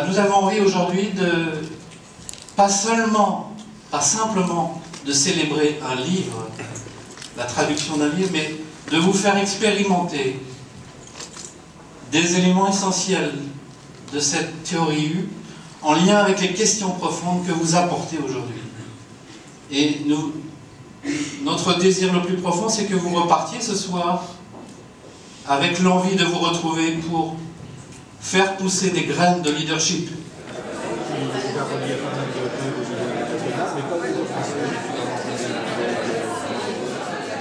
Nous avons envie aujourd'hui de, pas simplement de célébrer un livre, la traduction d'un livre, mais de vous faire expérimenter des éléments essentiels de cette théorie U en lien avec les questions profondes que vous apportez aujourd'hui. Et notre désir le plus profond, c'est que vous repartiez ce soir avec l'envie de vous retrouver pour faire pousser des graines de leadership.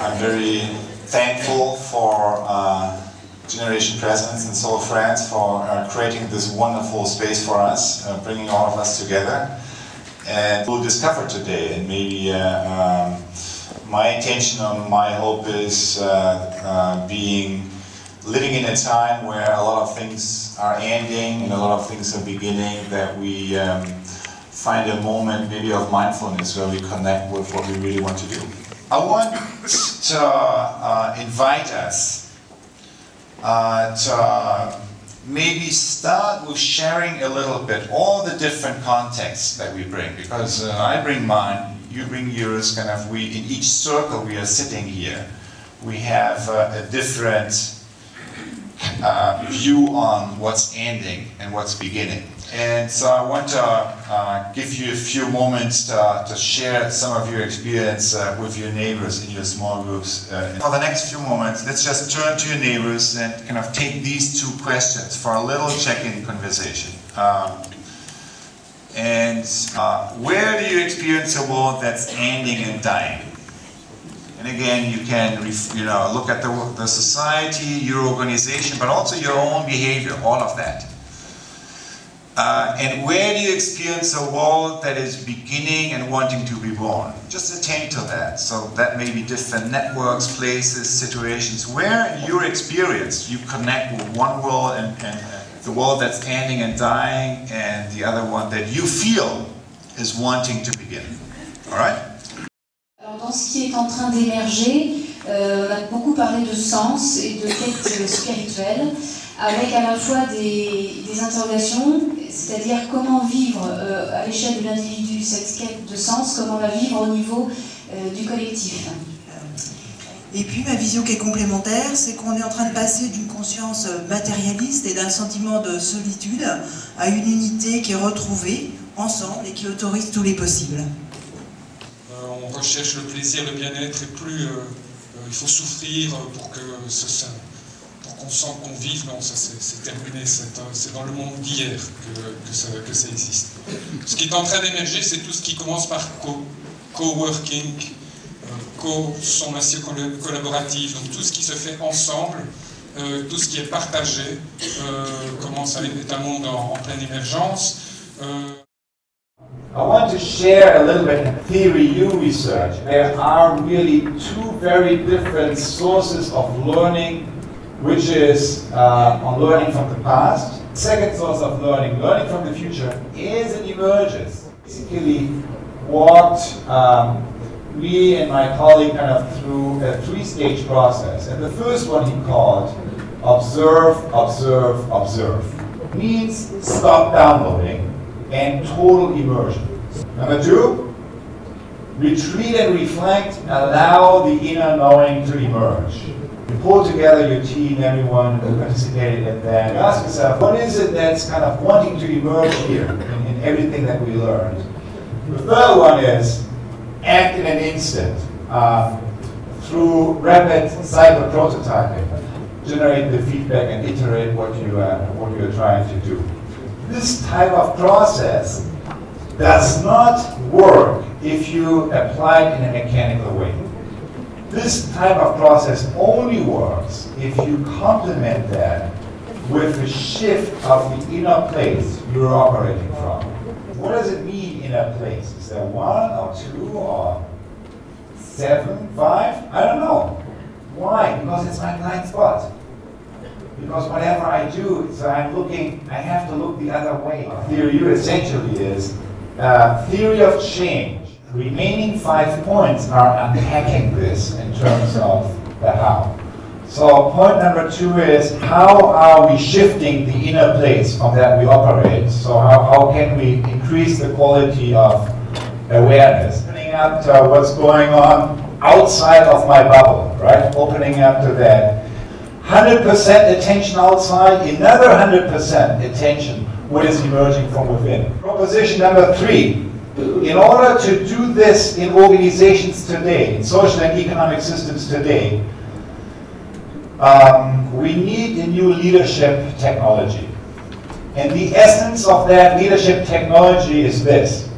I'm very thankful for Generation Présence and Seoul, France for creating this wonderful space for us, bringing all of us together. And we'll discover today, and maybe my intention and my hope is living in a time where a lot of things are ending and a lot of things are beginning, that we find a moment maybe of mindfulness where we connect with what we really want to do. I want to invite us to maybe start with sharing a little bit all the different contexts that we bring, because I bring mine, you bring yours, kind of in each circle we are sitting here, we have a different view on what's ending and what's beginning. And so I want to give you a few moments to share some of your experience with your neighbors in your small groups. For the next few moments, let's just turn to your neighbors and kind of take these two questions for a little check-in conversation. Where do you experience a world that's ending and dying? And again, you can look at the society, your organization, but also your own behavior, all of that. And where do you experience a world that is beginning and wanting to be born? Just attend to that. So that may be different networks, places, situations. Where in your experience you connect with one world and the world that's ending and dying, and the other one that you feel is wanting to begin. All right? Alors dans ce qui est en train d'émerger, on a beaucoup parlé de sens et de quête spirituelle, avec à la fois des interrogations, c'est-à-dire comment vivre à l'échelle de l'individu cette quête de sens, comment la vivre au niveau du collectif. Et puis ma vision qui est complémentaire, c'est qu'on est en train de passer d'une conscience matérialiste et d'un sentiment de solitude à une unité qui est retrouvée ensemble et qui autorise tous les possibles. On recherche le plaisir, le bien-être, et plus il faut souffrir pour qu'on sente qu'on vive. Non, ça c'est terminé, c'est dans le monde d'hier que ça existe. Ce qui est en train d'émerger, c'est tout ce qui commence par co-working, co-sommation collaborative, donc tout ce qui se fait ensemble, tout ce qui est partagé, commence à être un monde en pleine émergence. I want to share a little bit Theory U research. There are really two very different sources of learning, which is on learning from the past. Second source of learning from the future, is and emerges. Basically walked me and my colleague kind of through a three-stage process. And the first one he called observe, observe, observe. It means stop downloading and total immersion. Number two, retreat and reflect, allow the inner knowing to emerge. You pull together your team, everyone who participated in that. You ask yourself, what is it that's kind of wanting to emerge here in everything that we learned? The third one is act in an instant through rapid cycle prototyping. Generate the feedback and iterate what you're trying to do. This type of process does not work if you apply it in a mechanical way. This type of process only works if you complement that with a shift of the inner place you're operating from. What does it mean, inner place? Is there 1 or 2 or 7, 5? I don't know. Why? Because it's my blind spot. Because whatever I do, so I have to look the other way. Theory U essentially is theory of change. Remaining 5 points are unpacking this in terms of the how. So point number 2 is, how are we shifting the inner place from that we operate? So how can we increase the quality of awareness? Opening up to what's going on outside of my bubble, right? Opening up to that. 100% attention outside, another 100% attention what is emerging from within. Proposition number 3. In order to do this in organizations today, in social and economic systems today, we need a new leadership technology. And the essence of that leadership technology is this: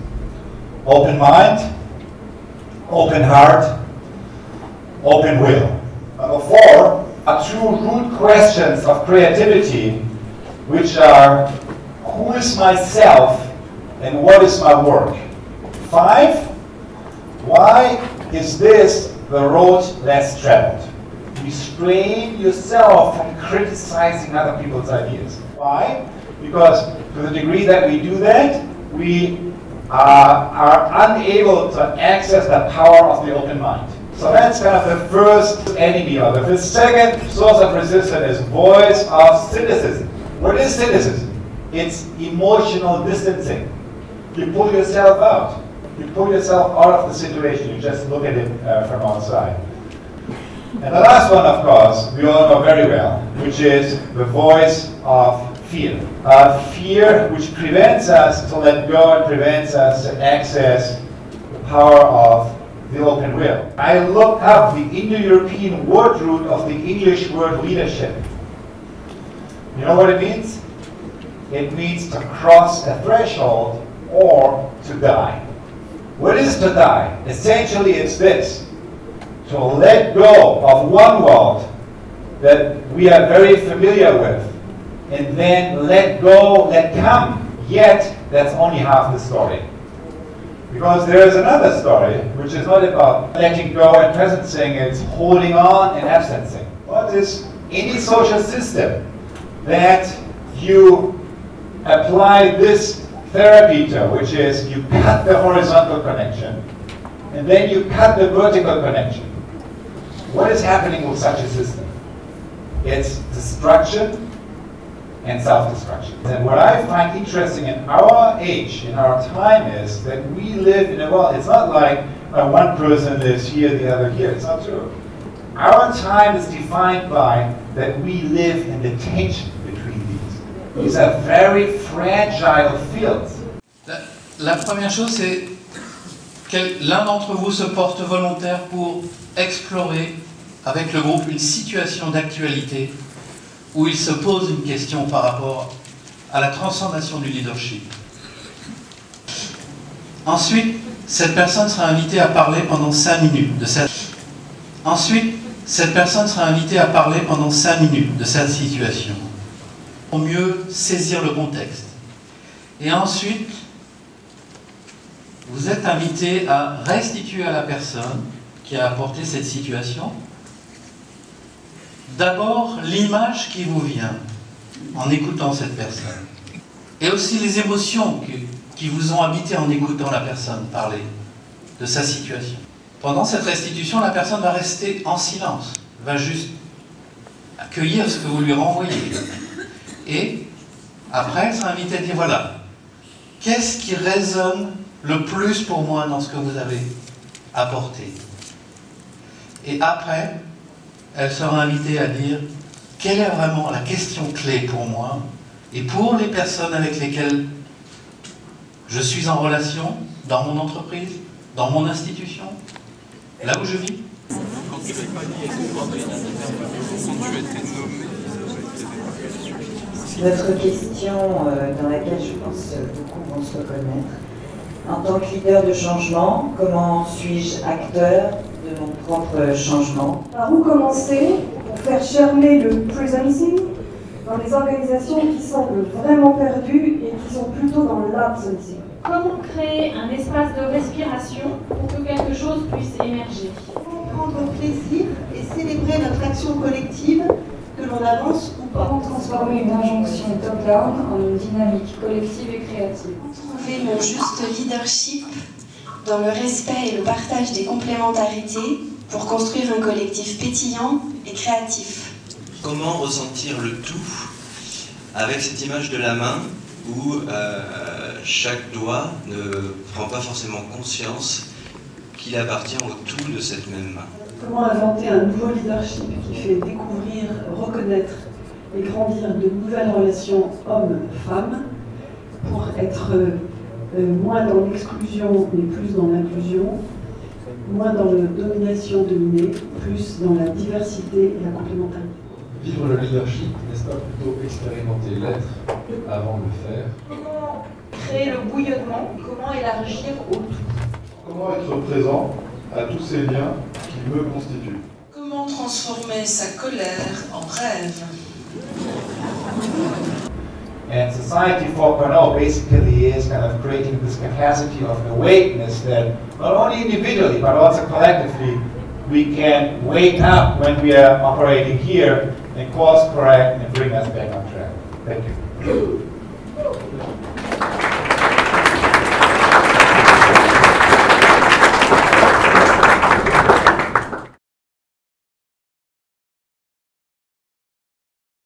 open mind, open heart, open will. Number 4 are 2 root questions of creativity, which are, who is myself and what is my work? 5, why is this the road less traveled? Restrain yourself from criticizing other people's ideas. Why? Because to the degree that we do that, we are unable to access the power of the open mind. So that's kind of the first enemy of it. The second source of resistance is voice of cynicism. What is cynicism? It's emotional distancing. You pull yourself out. You pull yourself out of the situation. You just look at it from outside. And the last one, of course, we all know very well, which is the voice of fear. Fear which prevents us to let go and prevents us to access the power of the open will. I looked up the Indo-European word root of the English word leadership. You know what it means? It means to cross a threshold or to die. What is to die? Essentially it's this: to let go of one world that we are very familiar with, and then let go, let come. Yet, that's only half the story. Because there is another story, which is not about letting go and presencing, it's holding on and absencing. What is any social system that you apply this therapy to, which is you cut the horizontal connection, and then you cut the vertical connection? What is happening with such a system? It's destruction and self-destruction. And what I find interesting in our age, in our time, is that we live in a world, it's not like one person lives here, the other here. It's not true. Our time is defined by that we live in the tension between these. These are very fragile fields. La première chose, c'est que l'un d'entre vous se porte volontaire pour explorer avec le groupe une situation d'actualité où il se pose une question par rapport à la transformation du leadership. Ensuite, cette personne sera invitée à parler pendant 5 minutes de cette... Ensuite, cette personne sera invitée à parler pendant 5 minutes de cette situation, pour mieux saisir le contexte. Et ensuite, vous êtes invité à restituer à la personne qui a apporté cette situation d'abord l'image qui vous vient en écoutant cette personne, et aussi les émotions qui vous ont habité en écoutant la personne parler de sa situation. Pendant cette restitution, la personne va rester en silence, va juste accueillir ce que vous lui renvoyez, et après elle sera invitée à dire voilà, qu'est-ce qui résonne le plus pour moi dans ce que vous avez apporté. Et après, elle sera invitée à dire quelle est vraiment la question clé pour moi et pour les personnes avec lesquelles je suis en relation, dans mon entreprise, dans mon institution, là où je vis. Quand tu n'avais pas dit, est-ce que pendant une interview, quand tu étais nommé, Notre question, dans laquelle je pense beaucoup vont se reconnaître. En tant que leader de changement, comment suis-je acteur de mon propre changement? Par où commencer pour faire germer le presencing dans les organisations qui semblent vraiment perdues et qui sont plutôt dans l'absencing? Comment créer un espace de respiration pour que quelque chose puisse émerger? Prendre plaisir et célébrer notre action collective, que l'on avance ou pas. Comment transformer une injonction top-down en une dynamique collective et créative? Trouver mon juste leadership dans le respect et le partage des complémentarités pour construire un collectif pétillant et créatif. comment ressentir le tout avec cette image de la main où chaque doigt ne prend pas forcément conscience qu'il appartient au tout de cette même main. Comment inventer un nouveau leadership qui fait découvrir, reconnaître et grandir de nouvelles relations hommes-femmes pour être moins dans l'exclusion mais plus dans l'inclusion, moins dans la domination-dominée, plus dans la diversité et la complémentarité. Vivre le leadership, n'est-ce pas plutôt expérimenter l'être avant de le faire? Comment créer le bouillonnement? Comment élargir au tout? Comment être présent à tous ces liens qui me constituent? Comment transformer sa colère en rêve? And Society 4.0 basically is kind of creating this capacity of awakeness that not only individually but also collectively we can wake up when we are operating here and course correct and bring us back on track. Thank you.